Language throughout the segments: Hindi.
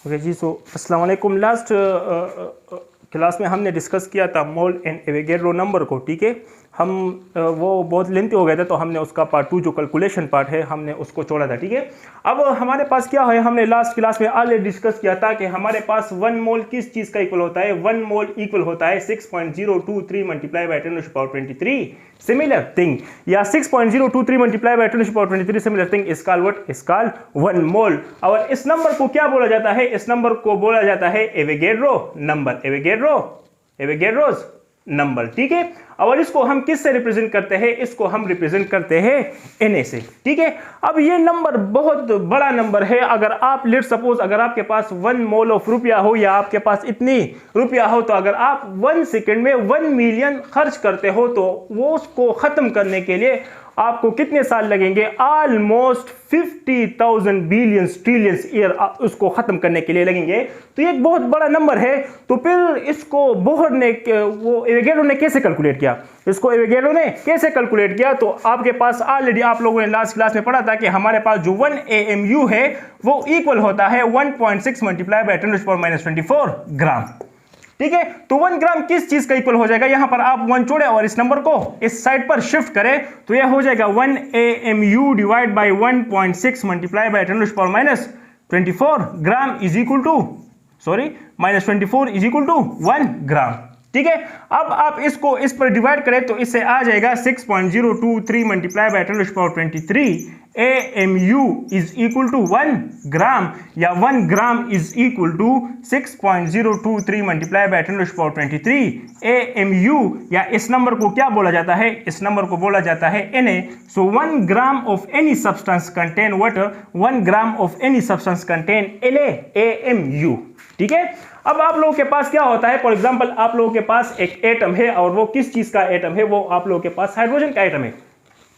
ओके जी, सो अस्सलाम वालेकुम। लास्ट क्लास में हमने डिस्कस किया था मोल एंड एवोगैड्रो नंबर को। ठीक है, हम वो बहुत लेंथी हो गया था तो हमने उसका पार्ट 2 जो कैलकुलेशन पार्ट है हमने उसको छोड़ा था। ठीक है, अब हमारे पास क्या है, हमने लास्ट क्लास में ऑलरेडी डिस्कस किया था कि हमारे पास 1 मोल किस चीज़ का इक्वल होता है। 1 मोल इक्वल होता है 6.023 मल्टीप्लाई बाय 10⁻23 सिमिलर थिंग, या 6.023 multiply by 10⁻23 similar thing is called what, is called 1 mole. और इस नंबर को क्या बोला जाता है, इस नंबर को बोला जाता है एवोगैड्रो नंबर, एवोगैड्रोस नंबर। ठीक है, और इसको हम किस से रिप्रेजेंट करते हैं, इसको हम रिप्रेजेंट करते हैं Na से। ठीक है, अब ये नंबर बहुत बड़ा नंबर है। अगर आप लेट सपोज अगर आपके पास 1 मोल ऑफ रुपया हो या आपके पास इतनी रुपया हो, तो अगर आप 1 सेकंड में 1 मिलियन खर्च करते हो तो वो उसको खत्म करने के लिए आपको कितने साल लगेंगे? ऑलमोस्ट 50,000 बिलियंस ट्रिलियंस ईयर उसको खत्म करने के लिए लगेंगे। तो ये एक बहुत बड़ा नंबर है। तो फिर इसको बोहर ने, वो एवोगैड्रो ने कैसे कैलकुलेट किया, इसको एवोगैड्रो ने कैसे कैलकुलेट किया? तो आपके पास ऑलरेडी आप लोगों ने लास्ट क्लास में पढ़ा था कि हमारे पास जो 1 AMU है वो इक्वल होता है 1.6 मल्टीप्लाई बाय 10⁻24 ग्राम। ठीक है, तो 1 ग्राम किस चीज का इक्वल हो जाएगा? यहां पर आप 1 जोड़े और इस नंबर को इस साइड पर शिफ्ट करें तो यह हो जाएगा 1 AMU divide by 1.6 multiply by 10⁻24 gram is equal to -24 is equal to 1 gram. ठीक है, अब आप इसको इस पर डिवाइड करें तो इससे आ जाएगा 6.023 multiply by 10⁻23 AMU is equal to 1 gram, या 1 gram is equal to 6.023 multiply by 10⁻23 AMU, या इस नंबर को क्या बोला जाता है? इस नंबर को बोला जाता है Na। So 1 gram of any substance contain what, 1 gram of any substance contain Na AMU। ठीक है, अब आप लोगों के पास क्या होता है, फॉर एग्जांपल आप लोगों के पास एक एटम है और वो किस चीज का एटम है? वो आप लोगों के पास हाइड्रोजन का एटम है।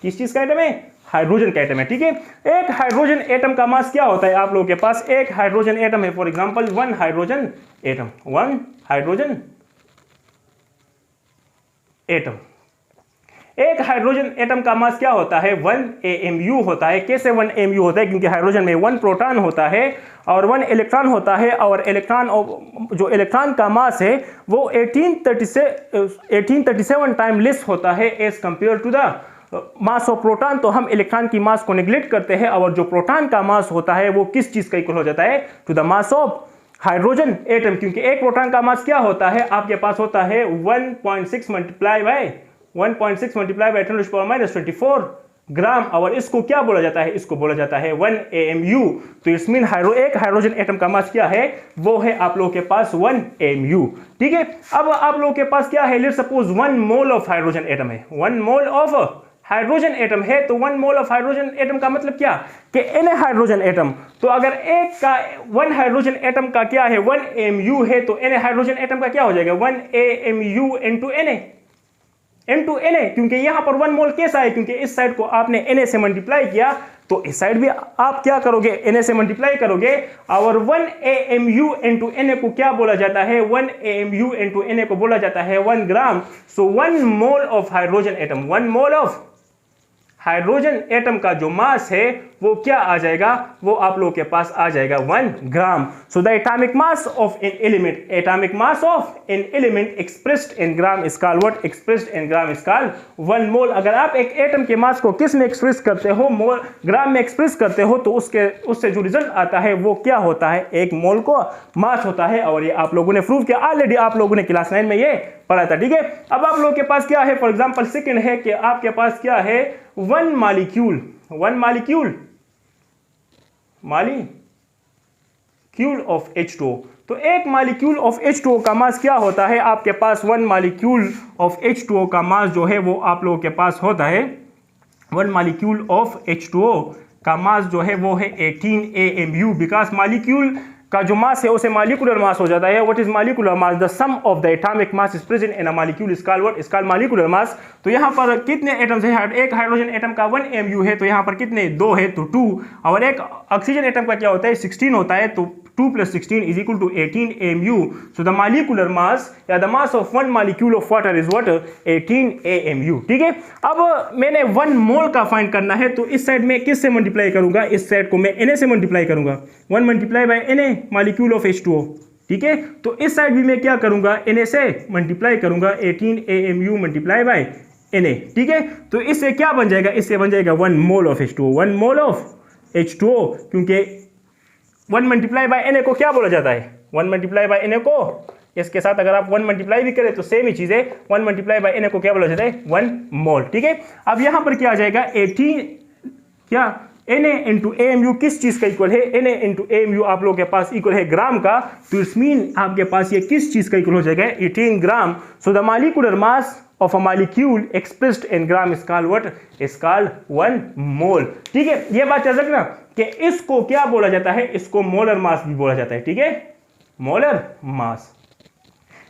किस चीज का एटम है? हाइड्रोजन का एटम है। ठीक है, एक हाइड्रोजन एटम का मास क्या होता है? आप लोगों के पास एक हाइड्रोजन एटम है, for example 1 hydrogen atom, 1 hydrogen atom. एक हाइड्रोजन एटम का मास क्या होता है? 1 AMU होता है। कैसे 1 AMU होता है? क्योंकि हाइड्रोजन में 1 प्रोटॉन होता है और 1 इलेक्ट्रॉन होता है, और इलेक्ट्रॉन, जो इलेक्ट्रॉन का मास है वो 1837 टाइम लेस होता है as compare to the mass of proton. तो हम इलेक्ट्रॉन की मास को नेग्लेक्ट करते हैं, और जो प्रोटॉन का मास होता है वो किस चीज का इक्वल हो जाता है? To the mass of hydrogen atom. क्योंकि एक प्रोटॉन का मास क्या होता है? आपके पास होता है 1.6 मल्टीप्लाई बाय 10⁻24 ग्राम, और इसको क्या बोला जाता है? इसको बोला जाता है 1 AMU। तो इट्स मीन एक हाइड्रोजन एटम का मास क्या है? वो है आप लोगों के पास 1 AMU। ठीक है, अब आप लोगों के पास क्या है? Let's suppose 1 mole of hydrogen atom है, 1 मोल ऑफ हाइड्रोजन एटम है। तो 1 मोल ऑफ हाइड्रोजन एटम का मतलब क्या कि Na हाइड्रोजन एटम। तो अगर एक का 1 हाइड्रोजन एटम का क्या है? 1 AMU है, तो Na हाइड्रोजन एटम का क्या हो जाएगा? 1 AMU into Na, क्योंकि यहां पर 1 मोल कैसा है? क्योंकि इस साइड को आपने Na से मल्टीप्लाई किया, तो इस साइड भी आप क्या करोगे? Na से मल्टीप्लाई करोगे, और 1 AMU into Na को क्या बोला जाता है? 1 AMU into Na को बोला जाता है 1 gram. So 1 mole of hydrogen atom, 1 mole of hydrogen atom का जो मास है वो क्या आ जाएगा? वो आप लोगों के पास आ जाएगा 1 gram. So the atomic mass of an element, atomic mass of an element expressed in gram is called what? Expressed in gram is called 1 mole. अगर आप एक एटम के मास को किस में एक्सप्रेस करते हो? मोल, ग्राम में एक्सप्रेस करते हो, तो उससे जो रिजल्ट आता है वो क्या होता है? 1 मोल को मास होता है। और ये आप लोगों ने प्रूव किया, ऑलरेडी आप लोगों ने क्लास 9 में ये पढ़ा था। ठीक है, अब आप लोगों के पास क्या है? फॉर एग्जांपल सेकंड है कि आपके पास क्या है? 1 मॉलिक्यूल ऑफ H2O। तो एक मॉलिक्यूल ऑफ H2O का मास क्या होता है? आपके पास 1 मॉलिक्यूल ऑफ H2O का मास जो है वो आप लोगों के पास होता है, 1 मॉलिक्यूल ऑफ H2O का मास जो है वो है 18 AMU, बिकॉज मॉलिक्यूल का जो मास है उसे मॉलिक्यूलर मास हो जाता है। What is molecular mass? The sum of the atomic mass is present in a molecule is called what? Is called molecular mass. तो यहाँ पर कितने एटम्स हैं? एक हाइड्रोजन एटम का 1 AMU है, तो यहाँ पर कितने? 2 है, तो 2। और एक ऑक्सीजन एटम का क्या होता है? 16 होता है, तो 2 + 16 is equal to 18 AMU. So the molecular mass या the mass of one molecule of water is what? 18 AMU. ठीक है, अब मैंने 1 मोल का फाइंड करना है, तो इस साइड में किससे मल्टीप्लाई करूंगा? इस साइड को मैं Na से मल्टीप्लाई करूंगा। 1 multiply by Na molecule of H2O, ठीक है। तो इस साइड भी मैं क्या करूंगा, Na से मल्टीप्लाई करूंगा 18 AMU मल्टीप्लाई बाय Na, ठीक है। तो इससे क्या बन जाएगा, इससे बन जाएगा 1 mole of H2O, 1 mole of H2O, क्योंकि 1 मल्टीप्लाई बाय Na को क्या बोला जाता है, 1 मल्टीप्लाई बाय Na को, इसके साथ अगर आप 1 मल्टीप्लाई भी करें तो सेम ही चीज है, 1 मल्टीप्लाई बाय Na को क्या बोला जाता है, 1 मोल, ठीक है। अब यहां पर क्या आ जाएगा 18 क्या Na इंटू AMU किस चीज का इक्वल है, Na इंटू AMU आप लोगों के पास इक्वल है ग्राम का, तो इट्स मीन आपके पास ये किस चीज का इक्वल हो जाएगा, 18 gram. So the molecular mass of a molecule expressed in gram is called what, is called 1 mole, ठीक है। ये बात याद रखना कि इसको क्या बोला जाता है, इसको मोलर मास भी बोला जाता है, ठीक है, मोलर मास।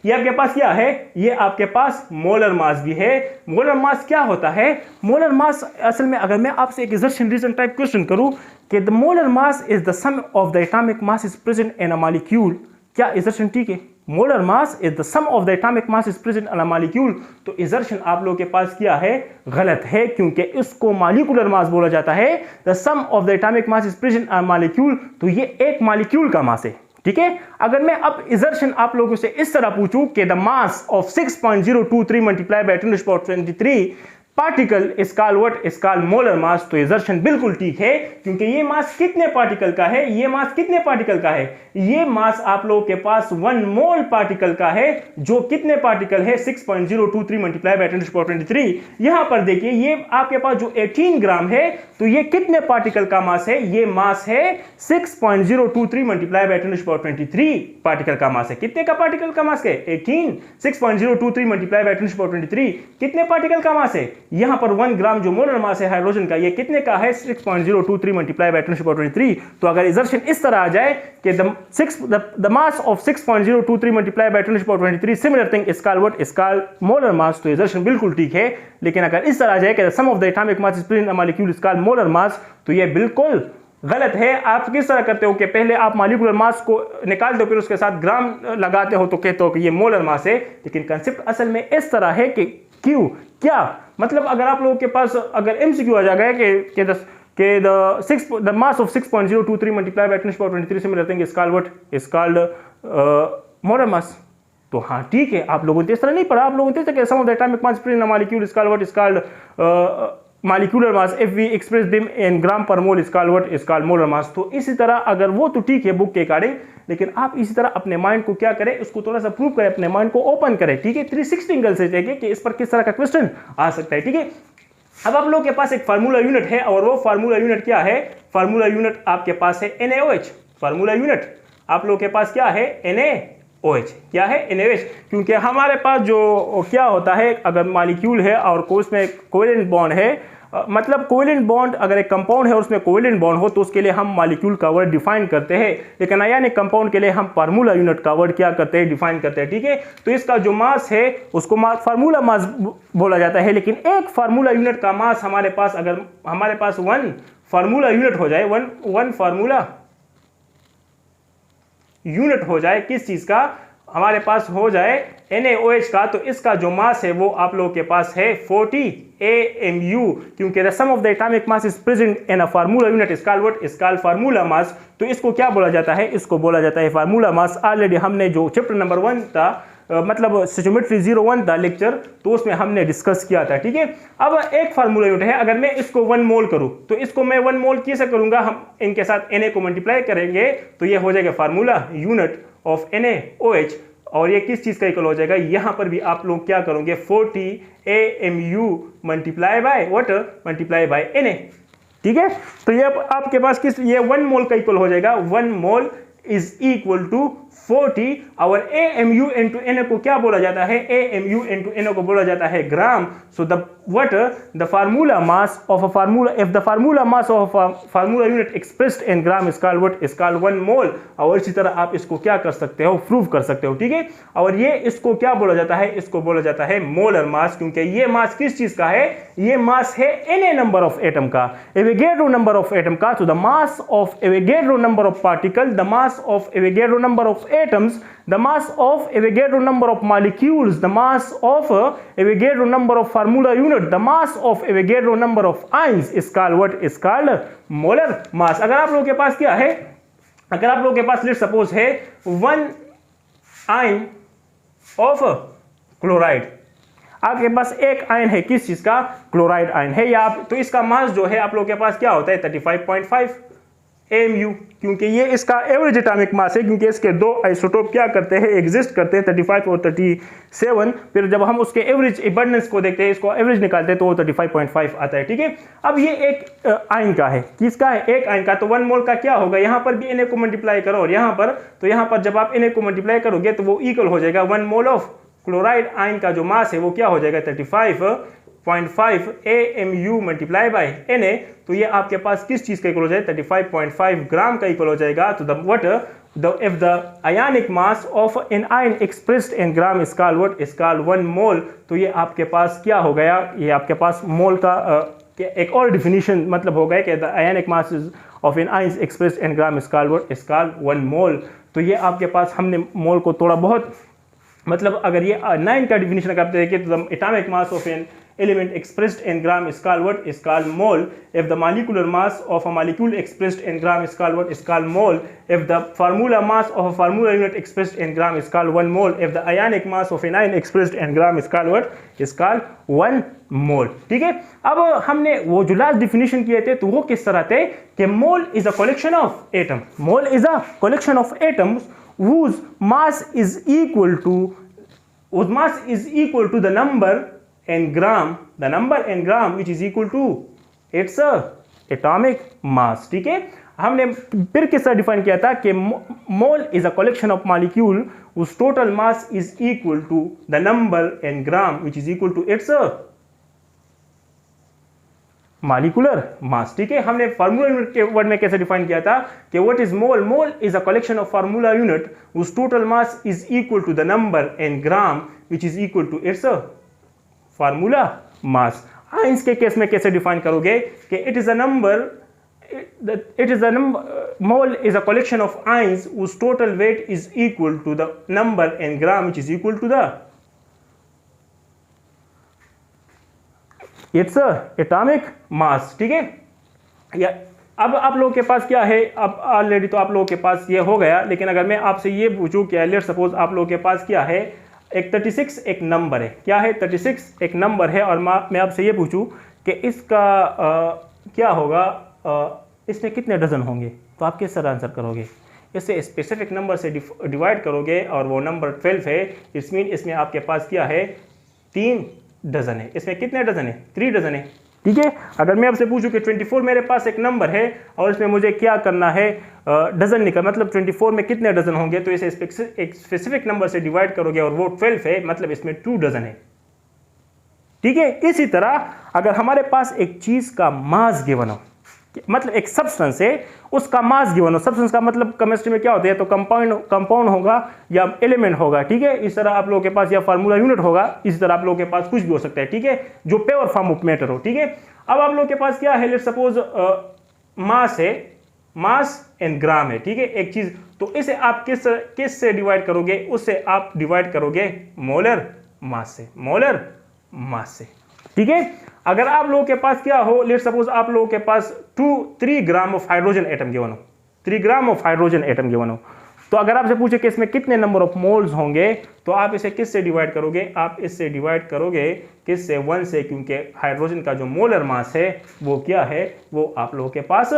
ये आपके पास क्या है, ये आपके पास मोलर मास भी है। मोलर मास क्या होता है, मोलर मास असल में अगर मैं आपसे एक exertion reason टाइप क्वेश्चन करूं कि the molar mass is the sum of the atomic mass is present in a molecule, क्या exertion ठीक है, molar mass is the sum of the atomic mass is present in a molecule, तो exertion आप लोगों के पास क्या है, गलत है, क्योंकि इसको मॉलिक्यूलर मास बोला जाता है। The sum of the atomic mass is present in a molecule, तो ये एक मॉलिक्यूल का मास है, ठीक है। अगर मैं अब exertion आप लोगों से इस तरह पूछूं कि the mass of 6.023 multiply by 10⁻23 particle is called what, is called molar mass, तो exertion बिल्कुल ठीक है, क्योंकि ये मास कितने पार्टिकल का है, ये मास कितने पार्टिकल का है, ये मास आप लोगों के पास 1 मोल पार्टिकल का है, जो कितने पार्टिकल है 6.023 मल्टीप्लाई बाय 10⁻23। यहां पर देखिए ये आपके पास जो 18 ग्राम है, तो ये कितने पार्टिकल का मास है, ये मास है 6.023 मल्टीप्लाई बाय 10⁻23 पार्टिकल का मास है। कितने का पार्टिकल का मास है, 18, 6.023 मल्टीप्लाई बाय 10⁻23 कितने पार्टिकल का मास है, यहां पर 1 ग्राम जो मोलर मास है हाइड्रोजन का, ये कितने का है, 6.023 मल्टीप्लाई बाय 10⁻23। तो अगर exertion इस तरह आ जाए कि the mass of 6.023 multiply by 10⁻23 similar thing is called what, is called molar mass, तो exertion बिल्कुल ठीक है। लेकिन अगर इस तरह आ जाए कि sum of the atomic mass is present in a molecule is called molar mass, तो ये बिल्कुल गलत है। आप किस तरह करते हो कि पहले आप मॉलिक्यूलर मास को निकालते हो, फिर उसके साथ ग्राम लगाते हो, तो कहते हो कि ये मोलर मास है, लेकिन कंसेप्ट असल में इस तरह है कि क्यों, क्या मतलब अगर आप लोगों के पास अगर MCQ आ जाएगा कि the mass of 6.023 multiplied by 10⁻23 similar thing is called what, is called molar mass, तो हाँ ठीक है, आप लोगों ने इस तरह नहीं पढ़ा, आप लोगों ने कि some of the atomic mass in a molecule is called what, is called molecular mass, if we express them in gram per mole is called what, is called molar mass। तो इसी तरह अगर वो तो ठीक है बुक के अकॉर्डिंग, लेकिन आप इसी तरह अपने माइंड को क्या करें, उसको थोड़ा सा प्रूव करें, अपने माइंड को ओपन करें, ठीक है, 360 एंगल से देखें कि इस पर किस तरह का क्वेश्चन आ सकता है, ठीक है। अब आप लोगों के पास एक फार्मूला यूनिट है, और वो फार्मूला यूनिट क्या है, फार्मूला यूनिट आपके पास है NaOH। फार्मूला यूनिट आप लोगों के पास क्या है, NaOH, क्या है, NaOH, क्योंकि हमारे पास जो क्या होता है, अगर मॉलिक्यूल है और उसमें कोवेलेंट बॉन्ड है, मतलब कोवेलेंट बॉन्ड अगर एक कंपाउंड है और उसमें कोवेलेंट बॉन्ड हो, तो उसके लिए हम मॉलिक्यूल का वर्ड डिफाइन करते हैं, लेकिन आयनिक कंपाउंड के लिए हम फार्मूला यूनिट का वर्ड क्या करते हैं, डिफाइन करते हैं, ठीक है। तो इसका जो मास है उसको फार्मूला मास बोला जाता है, लेकिन एक फार्मूला यूनिट का मास हमारे पास, अगर हमारे पास 1 फार्मूला यूनिट हो जाए, वन फार्मूला यूनिट हो जाए, किस चीज का, हमारे पास हो जाए NaOH का, तो इसका जो मास है वो आप लोगों के पास है 40 AMU, क्योंकि the sum of the atomic mass is present in a formula unit is called what, is called formula mass. तो इसको क्या बोला जाता है, इसको बोला जाता है फार्मूला मास। ऑलरेडी हमने जो चैप्टर नंबर 1 था, मतलब स्टोइचियोमेट्री 01 था लेक्चर, तो उसमें हमने डिस्कस किया था, ठीक है। अब एक फार्मूला यूनिट है, अगर मैं इसको 1 मोल करूं, तो इसको मैं 1 मोल कैसे करूंगा, हम इनके साथ Na को मल्टीप्लाई करेंगे, तो ये हो जाएगा फार्मूला यूनिट ऑफ NaOH, और ये किस चीज का इक्वल हो जाएगा, यहां पर भी आप लोग क्या करोगे, 40 AMU multiply by what, multiply by Na, ठीक है। तो ये आपके पास किस, ये 1 मोल का इक्वल हो जाएगा, 1 मोल इज इक्वल टू 40, और AMU इंटू Na को क्या बोला जाता है, AMU इंटू Na को बोला जाता है gram. So the what, the formula mass of a formula, if the formula mass of a formula unit expressed in gram is called what, is called 1 mole. और इसी तरह आप इसको क्या कर सकते हो, प्रूव कर सकते हो, ठीक है। और ये इसको क्या बोला जाता है, इसको बोला जाता है मोलर मास, क्योंकि ये मास किस चीज का है, ये मास है Na नंबर ऑफ एटम का, एवोगैड्रो नंबर ऑफ एटम का। तो the mass of Avogadro number of particle, the mass of Avogadro number of atoms, the mass of Avogadro number of molecules, the mass of Avogadro number of formula unit, the mass of Avogadro number of ions is called what, is called molar mass। अगर आप लोगों के पास क्या है, अगर आप लोगों के पास लेट्स सपोज है 1 आयन ऑफ क्लोराइड, आपके पास एक आयन है किस चीज का, क्लोराइड आयन है, या आप तो इसका मास जो है आप लोगों के पास क्या होता है 35.5 AMU, क्योंकि ये इसका एवरेज एटॉमिक मास है, क्योंकि इसके दो आइसोटोप क्या करते हैं, एग्जिस्ट करते हैं 35 और 37। फिर जब हम उसके एवरेज अबंडेंस को देखते हैं, इसको एवरेज निकालते हैं तो वो 35.5 आता है। ठीक है, अब ये एक आयन का है, किसका है, एक आयन का, तो 1 मोल का क्या होगा, यहाँ पर भी Na को मल्टीप्लाई करो और यहाँ पर, तो यहाँ पर जब आप Na को मल्टीप्लाई करोगे तो वो इक्वल हो जाएगा 1 मोल ऑफ क्लोराइड आयन का जो मास है वो क्या हो जाएगा 35.5 AMU मल्टीप्लाई बाय Na। तो ये आपके पास किस चीज का इक्वल हो जाएगा 35.5 ग्राम का इक्वल हो जाएगा। तो if the ionic mass of an ion expressed in gram is called what, is called 1 mole। तो ये आपके पास क्या हो गया, ये आपके पास मोल का एक और डिफिनीशन मतलब हो गया कि the ionic mass of an ion expressed in gram is called what, is called 1 mole। तो ये आपके पास हमने मोल को थोड़ा बहुत मतलब अगर ये 9 का डिफिनीशन अगर आप देखें तो the atomic mass of an element expressed in gram is called what, is called mole। If the molecular mass of a molecule expressed in gram is called what, is called mole। If the formula mass of a formula unit expressed in gram is called 1 mole। If the ionic mass of an ion expressed in gram is called what, is called 1 mole। ठीक है, अब हमने वो जो लास्ट डिफिनीशन किए थे तो वो किस तरह थे कि mole is a collection of atom, mole is a collection of atoms whose mass is equal to the number in gram, the number in gram which is equal to its atomic mass। ठीक है, हमने फिर किस तरह डिफाइन किया था कि mole is a collection of molecule whose total mass is equal to the number in gram which is equal to its molecular mass. ठीक है, हमने फार्मूला यूनिट के वर्ड में कैसे डिफाइन किया था कि what is mole, mole is a collection of formula unit whose total mass is equal to the number in gram which is equal to its formula mass. Ions के केस में कैसे डिफाइन करोगे कि it is a number, mole is a collection of ions whose total weight is equal to the number in gram which is equal to the its atomic mass। ठीक है, या अब आप लोगों के पास क्या है, अब ऑलरेडी तो आप लोगों के पास ये हो गया, लेकिन अगर मैं आपसे ये पूछूं कि लेट्स सपोज आप लोगों के पास क्या है, एक 36 एक नंबर है, क्या है 36 एक नंबर है, और मैं आपसे ये पूछूं कि इसका क्या होगा, इसमें कितने डजन होंगे, तो आप किस तरह आंसर करोगे, इससे स्पेसिफिक नंबर से डिवाइड करोगे और वो नंबर 12 है, इट्स मीन इसमें आपके पास क्या है 3 डजन है। इसमें कितने डजन है 3 डजन है। ठीक है, अगर मैं आपसे पूछूं कि 24 मेरे पास एक नंबर है और इसमें मुझे क्या करना है डजन निकल, मतलब 24 में कितने डजन होंगे, तो इसे एक स्पेसिफिक नंबर से डिवाइड करोगे और वो 12 है, मतलब इसमें 2 डजन है। ठीक है, इसी तरह अगर हमारे पास एक चीज का मास गिवन हो, मतलब एक सब्सटेंस है उसका मास गिवन हो, सब्सटेंस का मतलब केमिस्ट्री में क्या होता है, तो कंपाउंड होगा या एलिमेंट होगा। ठीक है, इस तरह आप लोगों के पास या फार्मूला यूनिट होगा, इसी तरह आप लोगों के पास कुछ भी हो सकता है। ठीक है, जो प्योर फॉर्म ऑफ मैटर हो। ठीक है, अब आप लोगों के पास क्या है, लेट्स सपोज मास है, मास इन ग्राम है। ठीक है, एक चीज, तो इसे आप किस से डिवाइड करोगे, उससे आप डिवाइड करोगे मोलर मास से, मोलर मास से। ठीक है, अगर आप लोगों के पास क्या हो, लेट्स सपोज आप लोगों के पास 3 gram of hydrogen atom given हो, 3 gram of hydrogen atom given हो, तो अगर आपसे पूछे कि इसमें कितने नंबर ऑफ मोल्स होंगे, तो आप इसे किस से डिवाइड करोगे, आप इससे डिवाइड करोगे किस से, 1 से, क्योंकि हाइड्रोजन का जो मोलर मास है वो क्या है, वो आप लोगों के पास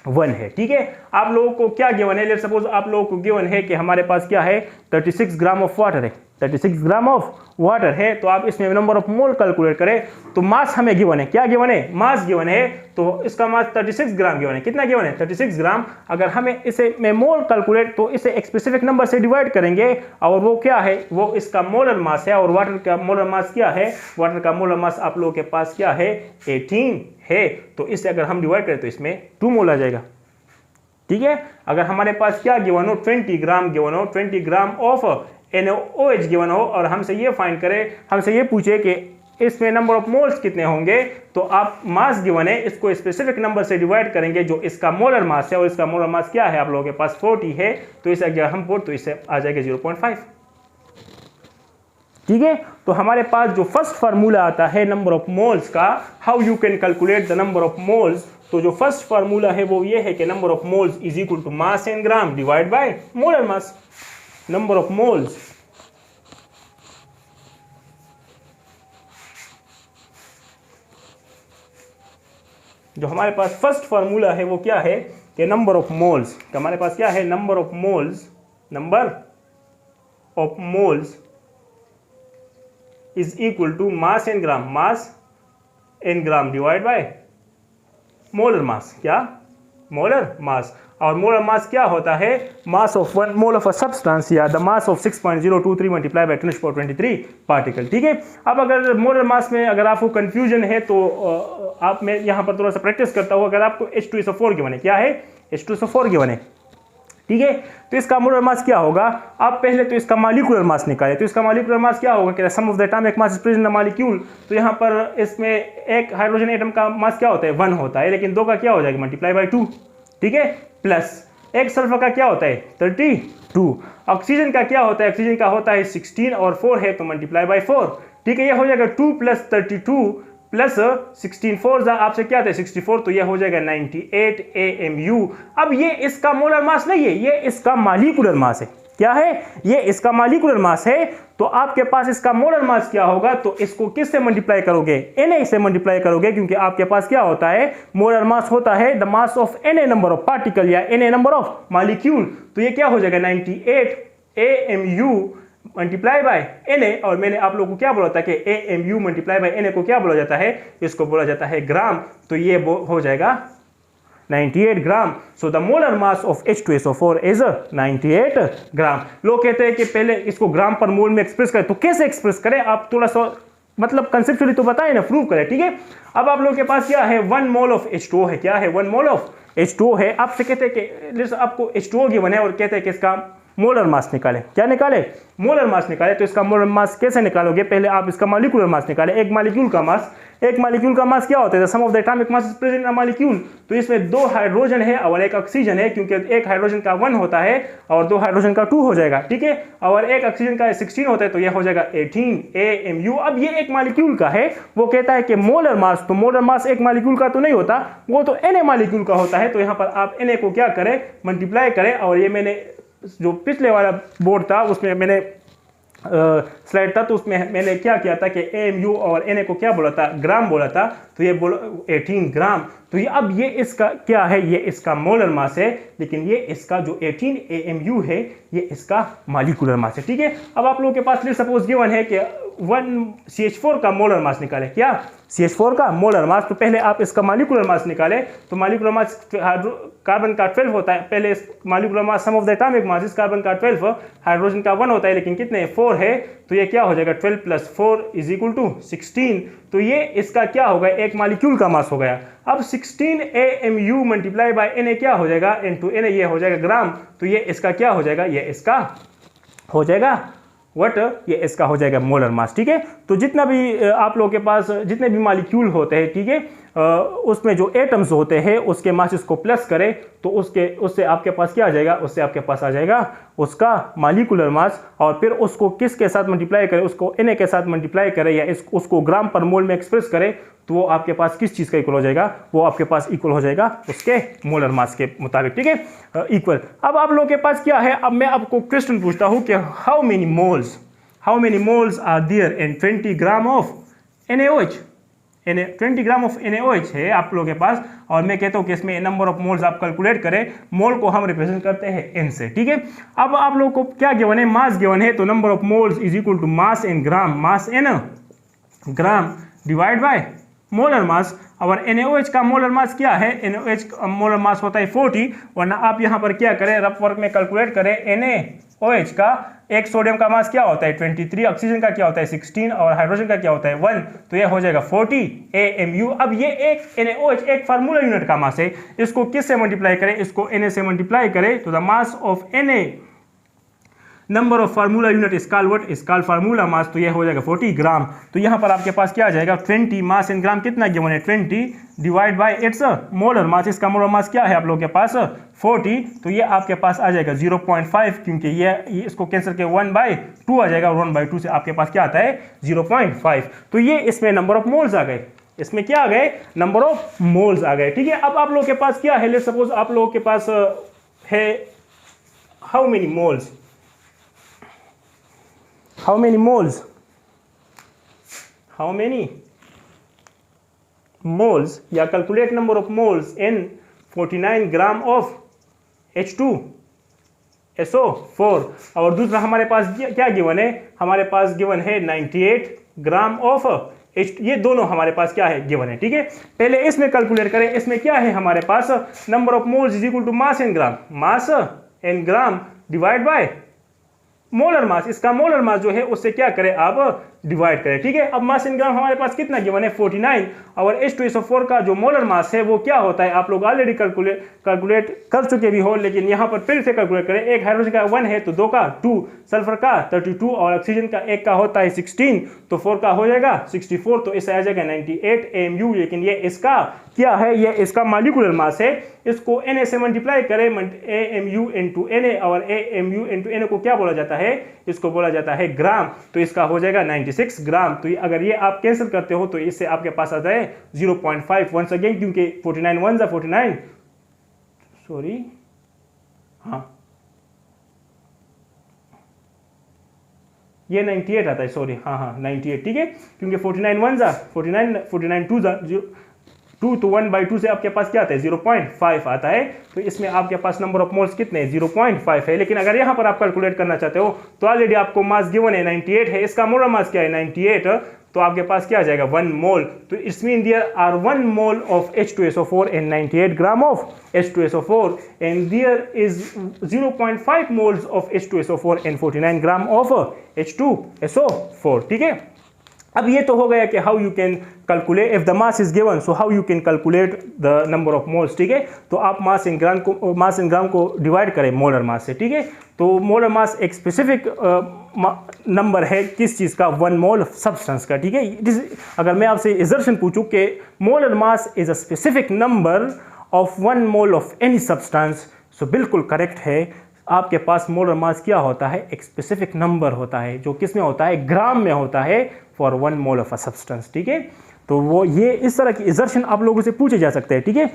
1 है। ठीक है, आप लोगों को क्या गिवन है, लेट्स सपोज आप लोगों को गिवन है कि हमारे पास क्या है 36 ग्राम ऑफ वाटर है, 36 ग्राम ऑफ वाटर है, तो आप इसमें नंबर ऑफ मोल कैलकुलेट करें, तो मास हमें गिवन है, क्या गिवन है, मास गिवन है, तो इसका मास 36 ग्राम गिवन है। कितना गिवन है 36 ग्राम। अगर हमें इसे में मोल कैलकुलेट, तो इसे एक स्पेसिफिक नंबर से डिवाइड करेंगे और वो क्या है, वो इसका मोलर मास है, और वाटर का मोलर मास क्या है, वाटर का मोलर मास आप लोगों के पास क्या है 18 है, तो इससे अगर हम डिवाइड करें तो इसमें 2 मोल आ जाएगा। ठीक है, अगर हमारे पास क्या गिवन हो 20 ग्राम गिवन हो, 20 ग्राम ऑफ NaOH गिवन हो, और हमसे ये फाइंड करें, हमसे ये पूछे कि इसमें नंबर ऑफ मोल्स कितने होंगे, तो आप मास गिवन है, इसको स्पेसिफिक नंबर से डिवाइड करेंगे जो इसका मोलर मास है, और इसका मोलर मास क्या है आप लोगों के पास 40 है, तो इसे अगर हम तो इससे आ जाएगा 0.5। ठीक है, तो हमारे पास जो फर्स्ट फार्मूला आता है नंबर ऑफ मोल्स का, how you can calculate the number of moles तो जो फर्स्ट फार्मूला है वो ये है कि number of moles is equal to mass in gram divide by molar mass. Number of moles जो हमारे पास फर्स्ट फार्मूला है वो क्या है कि नंबर ऑफ मोल्स, हमारे पास क्या है, number of moles is equal to mass in gram divide by molar mass. क्या? Molar mass. और मोलर मास क्या होता है? Mass of 1 mole of a substance या the mass of 6.023 multiply by 10⁻23 particle. ठीक है। अब अगर मोलर मास में अगर आपको कंफ्यूजन है तो आप मैं यहाँ पर थोड़ा सा प्रैक्टिस करता हूँ। अगर आपको H2SO4 गिवन है, क्या है? H2SO4 गिवन है, ठीक है, तो इसका मोलर मास क्या होगा? आप पहले तो इसका मॉलिक्यूलर मास निकालें। तो इसका मॉलिक्यूलर मास क्या होगा कि sum of the atomic mass is present in the molecule. तो यहाँ पर इसमें एक हाइड्रोजन एटम का मास क्या होता है? 1 होता है, लेकिन 2 का क्या हो जाएगा? मल्टीप्लाई बाय 2, ठीक है, प्लस एक सल्फर का क्या होता है? 32। ऑक्सीजन का क्या होता है? ऑक्सीजन का होता है 16 और 4 है तो मल्टीप्लाई बाय 4, ठीक है। ये हो जाएगा 2 + 32 प्लस 16 4 आपसे क्या था? 64, तो ये हो जाएगा 98 AMU। अब ये इसका मोलर मास नहीं है, ये इसका मॉलिक्यूलर मास है। क्या है? ये इसका मॉलिक्यूलर मास है। तो आपके पास इसका मोलर मास क्या होगा? तो इसको किससे मल्टीप्लाई करोगे? Na से मल्टीप्लाई करोगे, क्योंकि आपके पास क्या होता है? मोलर मास होता है the mass of Na number of particle या Na नंबर ऑफ मॉलिक्यूल। तो ये क्या हो जाएगा? 98 AMU मल्टीप्लाई बाय Na। और मैंने आप लोगों को क्या बोला था कि AMU मल्टीप्लाई बाय Na को क्या बोला जाता है? इसको बोला जाता है ग्राम। तो ये हो जाएगा 98 gram. So the molar mass of H2SO4 is 98 gram. लोग कहते हैं कि पहले इसको ग्राम पर मोल में एक्सप्रेस करें, तो कैसे एक्सप्रेस करें? आप थोड़ा सा मतलब कंसेप्चुअली तो बताएं ना, प्रूव करें, ठीक है। अब आप लोगों के पास क्या है? 1 मोल ऑफ H2O है। क्या है? 1 मोल ऑफ H2O है। आपसे कहते हैं कि आपको H2O गिवन है और कहते हैं कि इसका मोलर मास निकाले। क्या निकाले? मोलर मास निकाले। तो इसका मोलर मास कैसे निकालोगे? पहले आप इसका मॉलिक्यूलर मास निकाले। एक मॉलिक्यूल का मास क्या होता है? Sum of the atomic mass is present in molecule. तो इसमें 2 हाइड्रोजन है और 1 ऑक्सीजन है, क्योंकि एक हाइड्रोजन का 1 होता है और 2 हाइड्रोजन का 2 हो जाएगा, ठीक है। और एक ऑक्सीजन का 16 होता है, तो यह हो जाएगा 18 AMU। अब ये एक मॉलिक्यूल का है, वो कहता है कि मोलर मास, तो मोलर मास एक मॉलिक्यूल का तो नहीं होता, वो तो Na मॉलिक्यूल का होता है। तो यहाँ पर आप Na को क्या करें? मल्टीप्लाई करें। और ये मैंने जो पिछले वाला बोर्ड था उसमें मैंने स्लाइड था, तो उसमें मैंने क्या किया था कि AMU और Na को क्या बोला था? ग्राम बोला था। तो ये बोला 18 ग्राम। तो ये अब ये इसका क्या है? ये इसका मोलर मास है, लेकिन ये इसका जो 18 AMU है ये इसका मॉलिक्यूलर मास है, ठीक है। अब आप लोगों के पास लेट्स सपोज गिवन है कि 1 CH4 का मोलर मास निकाले। क्या? CH4 का मोलर मास। तो पहले आप इसका मॉलिक्यूलर मास निकाले। तो मॉलिक्यूलर मास कार्बन का 12 होता है। पहले molecular mass sum of the atomic mass इस कार्बन का 12, हाइड्रोजन का 1 होता है, लेकिन कितने? 4 है। तो ये क्या हो जाएगा? 12 + 4 = 16। तो ये इसका क्या होगा? एक मॉलिक्यूल का मास हो गया। अब 16 AMU मल्टीप्लाई बाय Na क्या हो जाएगा? इनटू Na, ये हो जाएगा ग्राम। तो ये इसका क्या हो जाएगा? ये इसका हो जाएगा वट, ये इसका हो जाएगा मोलर मास, ठीक है। तो जितना भी आप लोगों के पास जितने भी मॉलिक्यूल होते हैं, ठीक है, उसमें जो एटम्स होते हैं उसके मास को प्लस करें तो उससे आपके पास क्या आ जाएगा? उससे आपके पास आ जाएगा उसका मॉलिक्यूलर मास। और फिर उसको किसके साथ मल्टीप्लाई करें? उसको Na के साथ मल्टीप्लाई करें या उसको ग्राम पर मोल में एक्सप्रेस करें, तो वो आपके पास किस चीज़ का इक्वल हो जाएगा? वो आपके पास इक्वल हो जाएगा उसके मोलर मास के मुताबिक, ठीक है, इक्वल। अब आप लोगों के पास क्या है? अब मैं आपको क्वेश्चन पूछता हूँ कि how many moles are there in 20 gram of NaOH। 20 gram of NaOH है आप लोगों के पास, और मैं कहता हूँ कि इसमें नंबर ऑफ मोल्स आप कैलकुलेट करें। मोल को हम रिप्रेजेंट करते हैं N से, ठीक है। अब आप लोगों को क्या गिवन है? मास गिवन है। तो number of moles is equal to mass in gram, mass in gram divide by molar mass. और NaOH का मोलर मास क्या है? NaOH का मोलर मास होता है 40। वरना आप यहाँ पर क्या करें? रफ वर्क में कैलकुलेट करें। NaOH का एक सोडियम का मास क्या होता है? 23, ऑक्सीजन का क्या होता है? 16 और हाइड्रोजन का क्या होता है? 1। तो ये हो जाएगा 40 AMU। अब ये एक NaOH एक फार्मूला यूनिट का मास है। इसको किससे मल्टीप्लाई करें? इसको Na से मल्टीप्लाई करें तो the mass of Na number of formula unit is called what? Is called formula mass. तो ये हो जाएगा 40 ग्राम। तो यहाँ पर आपके पास क्या आ जाएगा? 20 मास इन ग्राम कितना गिवन है? 20 divide by its molar mass. इसका मोलर मास क्या है आप लोगों के पास? 40। तो ये आपके पास आ जाएगा 0.5, क्योंकि ये इसको कैंसिल के 1/2 आ जाएगा, और 1/2 से आपके पास क्या आता है? 0.5। तो ये इसमें नंबर ऑफ मोल्स आ गए। इसमें क्या आ गए, नंबर ऑफ मोल्स आ गए, ठीक है। अब आप लोगों के पास क्या है, लेट्स सपोज आप लोगों के पास है how many moles, how many moles, how many moles, या calculate number of moles in 49 gram of H2SO4। और दूसरा हमारे पास क्या गिवन है, हमारे पास गिवन है 98 ग्राम ऑफ H, ये दोनों हमारे पास क्या है, गिवन है, ठीक है। पहले इसमें कैलकुलेट करें, इसमें क्या है हमारे पास, number of moles is equal to mass in gram, mass in gram divide by molar mass. इसका मोलर मास जो है उससे क्या करें, आप डिवाइड करें, ठीक है। अब मास इन ग्राम हमारे पास कितना गिवन है, 49, और H2SO4 का जो मोलर मास है वो क्या होता है, आप लोग ऑलरेडी कैलकुलेट कर चुके भी हो, लेकिन यहाँ पर फिर से कैलकुलेट करें। एक हाइड्रोजन का 1 है तो 2 का 2, सल्फर का 32 और ऑक्सीजन का 1 का होता है 16, तो 4 का हो जाएगा 64, तो इससे आ जाएगा 98 AMU। लेकिन ये इसका क्या है, ये इसका मॉलिक्यूलर मास है, इसको Na से मल्टीप्लाई करें, AMU इंटू Na, और AMU इंटू Na को क्या बोला जाता है, इसको बोला जाता है ग्राम, तो इसका हो जाएगा 96 ग्राम। तो अगर ये आप कैंसिल करते हो तो इससे आपके पास आता है 0.5 वंस अगेन, क्योंकि 49 1 49, सॉरी, हाँ ये 98 आता है, सॉरी, हाँ 98, ठीक है, क्योंकि 49 1 49, 49 2 2, तो 1/2 से आपके पास क्या आता है, 0.5 आता है। तो इसमें आपके पास नंबर ऑफ मोल्स कितने, 0.5 है। लेकिन अगर यहाँ पर आप कैलकुलेट करना चाहते हो तो ऑलरेडी आपको मास गिवन है 98 है, इसका मोलर मास क्या है 98, तो आपके पास क्या आ जाएगा 1 मोल। तो it's mean there are 1 mole of H2SO4 and 98 gram of H2SO4, and there is 0.5 moles of H2SO4 and 49 gram of H2SO4, ठीक है। अब ये तो हो गया कि how you can calculate if the mass is given, so how you can calculate the number of moles, ठीक है। तो आप मास इन ग्राम को डिवाइड करें मोलर मास से, ठीक है। तो मोलर मास एक स्पेसिफिक नंबर है किस चीज़ का, 1 मोल सब्सटेंस का, ठीक है। अगर मैं आपसे असर्शन पूछूं कि molar mass is a specific number of 1 mole of any substance, so बिल्कुल करेक्ट है। आपके पास मोलर मास क्या होता है, एक स्पेसिफिक नंबर होता है जो किस में होता है, ग्राम में होता है, for 1 mole of a substance, ठीक है। तो वो ये इस तरह की असर्शन आप लोगों से पूछे जा सकते हैं, ठीक है।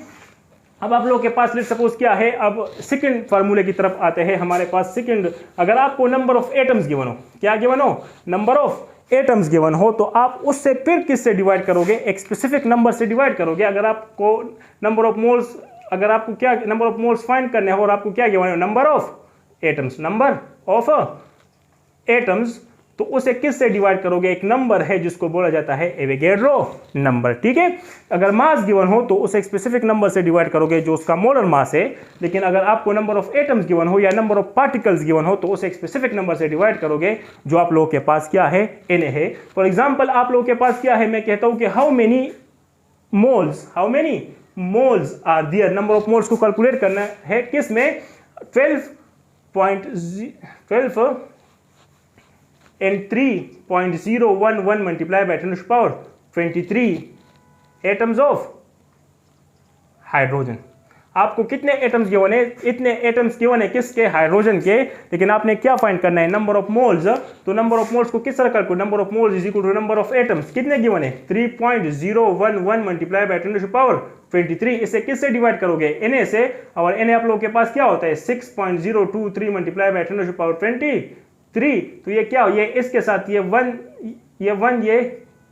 अब आप लोगों के पास लेट्स सपोज क्या है, अब सेकंड फार्मूले की तरफ आते हैं। हमारे पास सेकंड, अगर आपको नंबर ऑफ एटम्स गिवन हो, क्या गिवन हो, नंबर ऑफ एटम्स गिवन हो, तो आप उससे फिर किससे डिवाइड करोगे, एक स्पेसिफिक नंबर से डिवाइड करोगे। अगर आपको नंबर ऑफ मोल्स, अगर आपको क्या नंबर ऑफ मोल्स फाइंड करने हो और आपको क्या गिवन है, number of atoms, number of atoms, तो उसे किससे डिवाइड करोगे, एक नंबर है जिसको बोला जाता है एवोगैड्रो नंबर, ठीक है। अगर मास गिवन हो तो उसे एक स्पेसिफिक नंबर से डिवाइड करोगे जो उसका मोलर मास है। लेकिन अगर आपको नंबर ऑफ एटम्स गिवन हो या नंबर ऑफ पार्टिकल्स गिवन हो तो उसे एक स्पेसिफिक नंबर से डिवाइड करोगे जो आप लोगों के पास क्या है, Na है। फॉर एग्जाम्पल आप लोगों के पास क्या है, मैं कहता हूं कि how many moles are there, number of moles को कैलकुलेट करना है किस में, 12 and 3.011 multiplied by 10 to the power 23 atoms of hydrogen. आपको कितने एटम्स गिवन है, इतने एटम्स गिवन है किसके, हाइड्रोजन के। लेकिन आपने क्या फाइंड करना है, नंबर ऑफ मोल्स। तो नंबर ऑफ मोल्स को किस तरह calculate, number of moles is equal to number of atoms, कितने गिवन है 3.011 multiply by 10 to the power 23। इसे किससे डिवाइड करोगे, Na से, और Na आप लोगों के पास क्या होता है 6.023 multiply by 10 to the power 23। तो ये क्या, ये इसके साथ ये 1 ये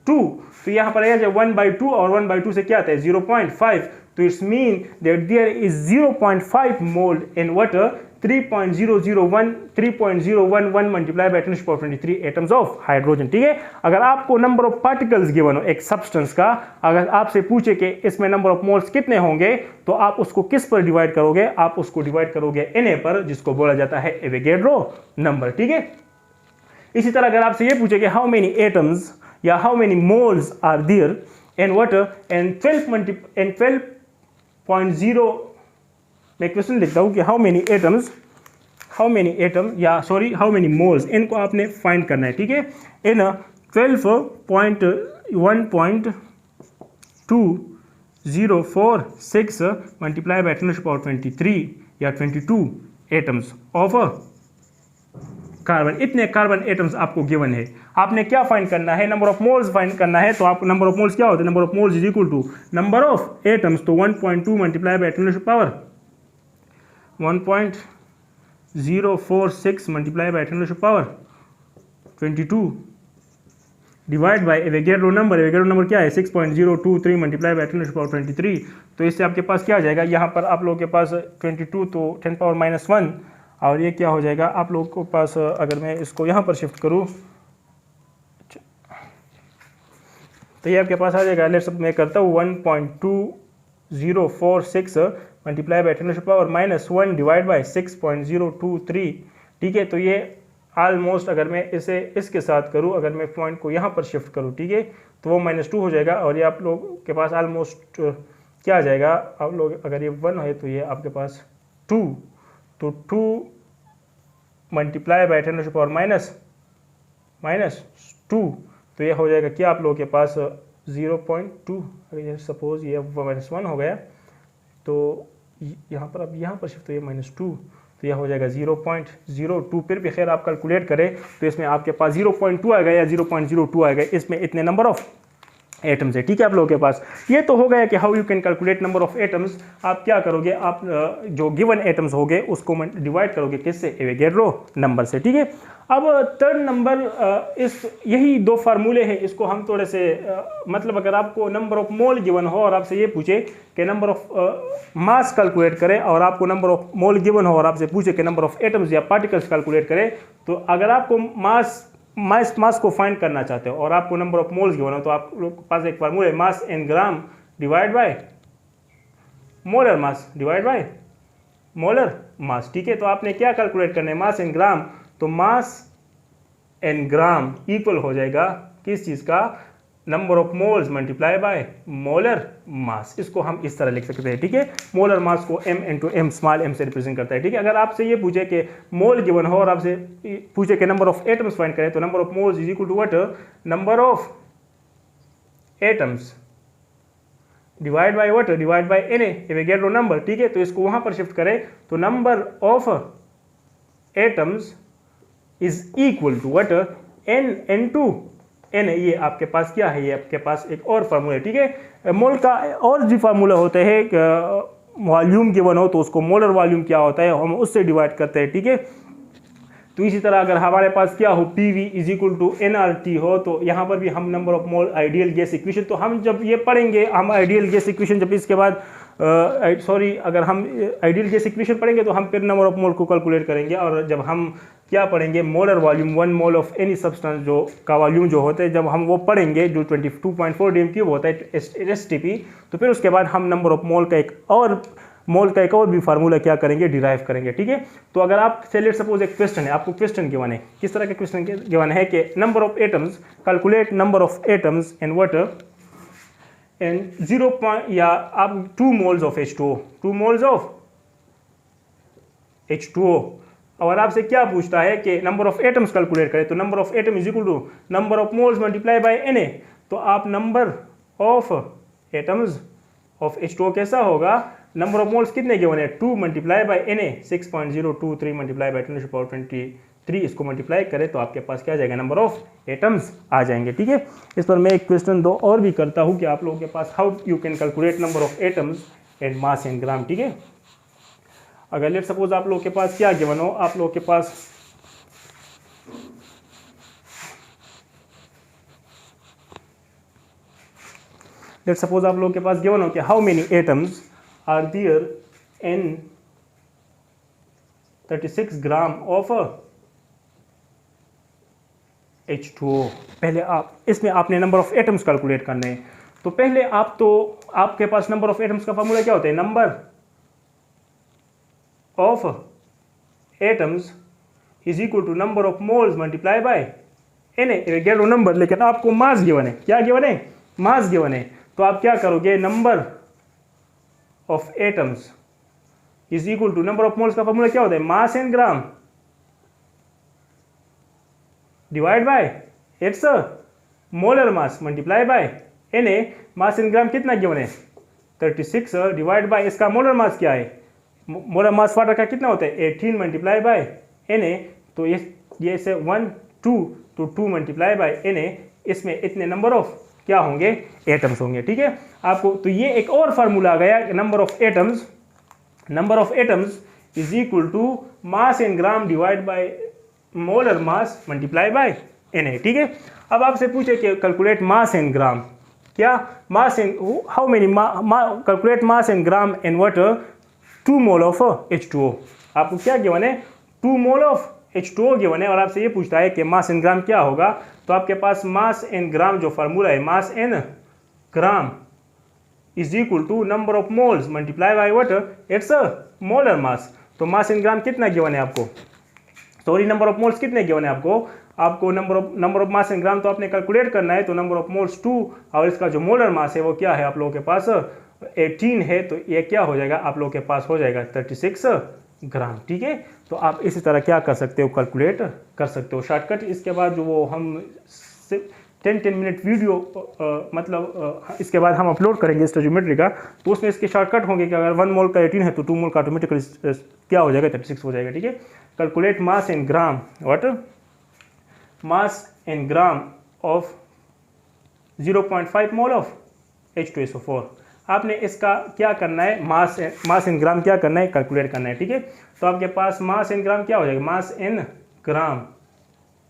2, तो यहाँ पर 1/2 और 1/2 से क्या आता है 0.5। तो it's mean that there is 0.5 mole in water, 3.011 multiply by 10 to the power 23 atoms of hydrogen, ठीक है। अगर आपको नंबर ऑफ पार्टिकल्स गिवन हो एक सब्सटेंस का, अगर आपसे पूछे कि इसमें नंबर ऑफ मोल्स कितने होंगे, तो आप उसको किस पर डिवाइड करोगे, आप उसको डिवाइड करोगे Na पर, जिसको बोला जाता है एवोगैड्रो नंबर, ठीक है। इसी तरह अगर आपसे ये पूछे कि हाउ मेनी एटम्स या how many moles are there in water and 12.0, मैं क्वेश्चन लिखता हूँ कि हाउ मेनी एटम या सॉरी हाउ मेनी मोल्स, इनको आपने फाइंड करना है, ठीक है। इन 12.1.204.6 multiply by 10 to the power 23 या 22 एटम्स ऑफ कार्बन, इतने कार्बन एटम्स आपको गिवन है। आपने क्या फाइंड करना है, नंबर ऑफ मोल्स फाइंड करना है। तो आप नंबर ऑफ मोल्स क्या होता है, number of moles is equal to number of atoms, तो 1.2 multiply by 10 power 1.046 multiply by 10 power 22 divide by Avogadro number. Avogadro number क्या है 6.023 मल्टीप्लाई बाय 10 पावर 23। तो इससे आपके पास क्या आ जाएगा, यहाँ पर आप लोगों के पास 22 तो 10 पावर -1, और ये क्या हो जाएगा आप लोगों के पास, अगर मैं इसको यहाँ पर शिफ्ट करूँ तो ये आपके पास आ जाएगा, लेट्स मैं करता हूँ 1.2046 multiply by 10 power -1 divide by 6.023। ठीक है, तो ये ऑलमोस्ट अगर मैं इसे इसके साथ करूँ, अगर मैं पॉइंट को यहाँ पर शिफ्ट करूँ, ठीक है, तो वो -2 हो जाएगा, और ये आप लोग के पास ऑलमोस्ट क्या आ जाएगा, आप लोग अगर ये 1 है तो ये आपके पास 2, तो 2 मल्टीप्लाई बाय 10 पावर -2, तो ये हो जाएगा क्या आप लोगों के पास 0.2। अगर सपोज ये -1 हो गया तो यहाँ पर अब यहाँ पर शिफ्ट, तो ये -2, तो यह हो जाएगा 0.02। फिर भी खैर आप कैलकुलेट करें तो इसमें आपके पास 0.2 आएगा या 0.02 आएगा, इसमें इतने नंबर ऑफ एटम्स है। ठीक है, आप लोगों के पास ये तो हो गया कि how you can calculate number of atoms. आप क्या करोगे, आप जो गिवन एटम्स होंगे उसको डिवाइड करोगे किससे, एवोगैड्रो नंबर से। ठीक है, अब थर्ड नंबर, इस यही दो फार्मूले हैं, इसको हम थोड़े से मतलब अगर आपको नंबर ऑफ मोल गिवन हो और आपसे ये पूछे कि नंबर ऑफ मास कैलकुलेट करें, और आपको नंबर ऑफ मोल गिवन हो और आपसे पूछे कि नंबर ऑफ एटम्स या पार्टिकल्स कैलकुलेट करें, तो अगर आपको मास को फाइंड करना चाहते हो और आपको नंबर ऑफ मोल्स गिवन हो, तो आप लोग के पास एक फार्मूला है, mass in gram divide by molar mass divide by molar mass. ठीक है, तो आपने क्या कैलकुलेट करना है, मास इन ग्राम, तो मास इन ग्राम इक्वल हो जाएगा किस चीज़ का, number of moles multiply bye molar मास। इसको हम इस तरह लिख सकते हैं। ठीक है, मोलर मास को m into M, small m से रिप्रेजेंट करता है। ठीक है, अगर आपसे ये पूछे कि मोल गिवन हो और आपसे पूछे कि नंबर ऑफ एटम्स फाइंड करें, तो number of moles is equal to what, number of atoms divide by what, divide by Na, Avogadro number. ठीक है, तो इसको वहां पर शिफ्ट करें तो number of atoms is equal to what, n into n। ये आपके पास क्या है, ये आपके पास एक और फार्मूला है। ठीक है, मोल का और भी फार्मूला होता है, वॉल्यूम गिवन हो तो उसको मोलर वॉल्यूम क्या होता है हम उससे डिवाइड करते हैं। ठीक है, तो इसी तरह अगर हमारे पास क्या हो, PV is equal to nRT हो, तो यहाँ पर भी हम number of mole ideal gas equation, तो हम जब ये पढ़ेंगे हम आइडियल गैस इक्वेशन, जब इसके बाद अगर हम आइडियल गैस इक्वेशन पढ़ेंगे तो हम फिर नंबर ऑफ मोल को कैलकुलेट करेंगे, और जब हम क्या पढ़ेंगे, molar volume, 1 mole of any substance जो का वॉल्यूम जो होता है, जब हम वो पढ़ेंगे जो 22.4 dm³ होता है STP, तो फिर उसके बाद हम नंबर ऑफ मोल का एक और भी फार्मूला क्या करेंगे, डिराइव करेंगे। ठीक है, तो अगर आप लेट्स सपोज एक क्वेश्चन है, आपको क्वेश्चन गिवन है, किस तरह के क्वेश्चन गिवन है कि number of atoms, calculate number of atoms in water and 0. या आप 2 moles of H2O, 2 moles of H2O, और आपसे क्या पूछता है कि नंबर ऑफ एटम्स कैलकुलेट करें, तो number of atom is equal to number of moles multiply by Na। तो आप number of atoms of H2O कैसा होगा, नंबर ऑफ मोल्स कितने गिवन है, 2 multiply by Na, 6.023 multiply by 10 power 23, इसको मल्टीप्लाई करें तो आपके पास क्या आ जाएगा, नंबर ऑफ एटम्स आ जाएंगे। ठीक है, इस पर मैं एक क्वेश्चन दो और भी करता हूँ कि आप लोगों के पास how you can calculate number of atoms and mass in gram. ठीक है, अगर लेट सपोज आप लोगों के पास क्या गिवन हो, आप लोगों के पास लेट सपोज आप लोगों के पास गिवन हो कि how many atoms are there in 36 gram of H2O। पहले आप इसमें आपने नंबर ऑफ एटम्स कैलकुलेट करने हैं, तो पहले आपके पास नंबर ऑफ एटम्स का फार्मूला क्या होता है, number of atoms is equal to number of moles multiply by Na, Avogadro number. लेकिन आपको मास गिवन है, क्या गिवन है, मास गिवन है, तो आप क्या करोगे, number of atoms is equal to number of moles का फार्मूला क्या होता है, mass in gram divide by its molar mass multiply by Na। Mass in gram कितना गिवन है, 36 डिवाइड बाय इसका मोलर मास क्या है, मोलर मास वाटर का कितना होता है, 18 मल्टीप्लाई बाय Na। तो ये ये से 1 2 तो 2 मल्टीप्लाई बाय Na, इसमें इतने नंबर ऑफ क्या होंगे, एटम्स होंगे, ठीक है आपको। तो ये एक और फार्मूला आ गया, number of atoms is equal to mass in gram divide by molar mass multiply by Na, ठीक है। अब आपसे पूछे कि कैलकुलेट मास इन ग्राम, क्या mass in how many calculate mass in gram in water 2 mole of H2O। आपको क्या गिवन है, 2 मोल ऑफ H2O गिवन है और आपसे ये पूछता है कि मास इन ग्राम क्या होगा। तो आपके पास मास इन ग्राम जो फार्मूला है, mass in gram is equal to number of moles multiply by water, it's a molar mass. तो मास इन ग्राम कितना गिवन है आपको, सॉरी नंबर ऑफ मोल्स कितने गिवन है आपको नंबर ऑफ मास इन ग्राम तो आपने कैलकुलेट करना है। तो नंबर ऑफ मोल्स 2 और इसका जो मोलर मास है वो क्या है आप लोगों के पास 18 है। तो ये क्या हो जाएगा आप लोगों के पास हो जाएगा 36 ग्राम, ठीक है। तो आप इसी तरह क्या कर सकते हो, कैलकुलेट कर सकते हो शॉर्टकट। इसके बाद जो वो हम 10 मिनट वीडियो इसके बाद हम अपलोड करेंगे स्टोइचियोमेट्री का, तो उसमें इसके शॉर्टकट होंगे कि अगर 1 मोल का 18 है तो 2 मोल का ऑटोमेटिकली क्या हो जाएगा 36 हो जाएगा, ठीक है। Calculate mass in gram, what mass in gram of 0.5 mole of H2SO4। आपने इसका क्या करना है, मास इन ग्राम क्या करना है, कैलकुलेट करना है, ठीक है। तो आपके पास मास इन ग्राम क्या हो जाएगा, mass in gram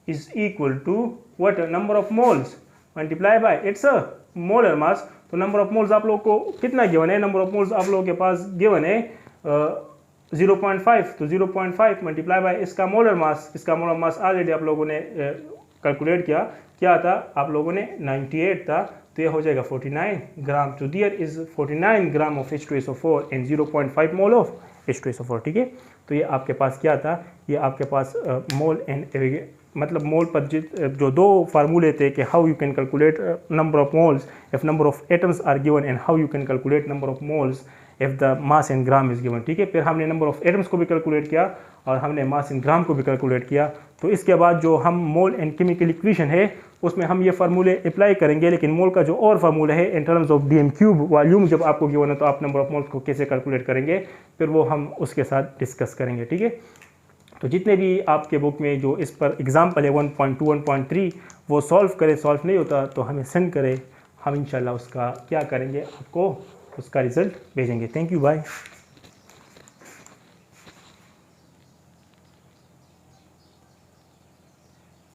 is equal to what number of moles multiply by it's a molar mass. तो नंबर ऑफ मोल्स आप लोगों को कितना गिवन है, नंबर ऑफ मोल्स आप लोगों के पास गिवन है 0.5। तो 0.5 मल्टीप्लाई बाय इसका मोलर मास ऑलरेडी आप लोगों ने कैलकुलेट किया, क्या था आप लोगों ने 98 था, तो ये हो जाएगा 49 ग्राम। तो दियर is 49 gram of H2SO4 and 0.5 mole of H2SO4, ठीक है। तो ये आपके पास क्या था, ये आपके पास मोल एंड मतलब मोल पर जो दो फार्मूले थे कि how you can calculate number of moles if number of atoms are given and how you can calculate number of moles if the mass in gram is given, ठीक है। फिर हमने नंबर ऑफ एटम्स को भी कैलकुलेट किया और हमने मास इन ग्राम को भी कैलकुलेट किया। तो इसके बाद जो हम मोल एंड केमिकल इक्वेशन है उसमें हम ये फार्मूले अप्लाई करेंगे, लेकिन मोल का जो और फार्मूला है in terms of dm³ volume जब आपको गिवन है तो आप नंबर ऑफ मोल्स को कैसे कैलकुलेट करेंगे, फिर वो हम उसके साथ डिस्कस करेंगे, ठीक है। तो जितने भी आपके बुक में जो इस पर एग्जाम्पल है 1.2 1.3 वो सॉल्व नहीं होता तो हमें सेंड करें, हम इंशाल्लाह उसका क्या करेंगे, आपको उसका रिज़ल्ट भेजेंगे। Thank you, bye.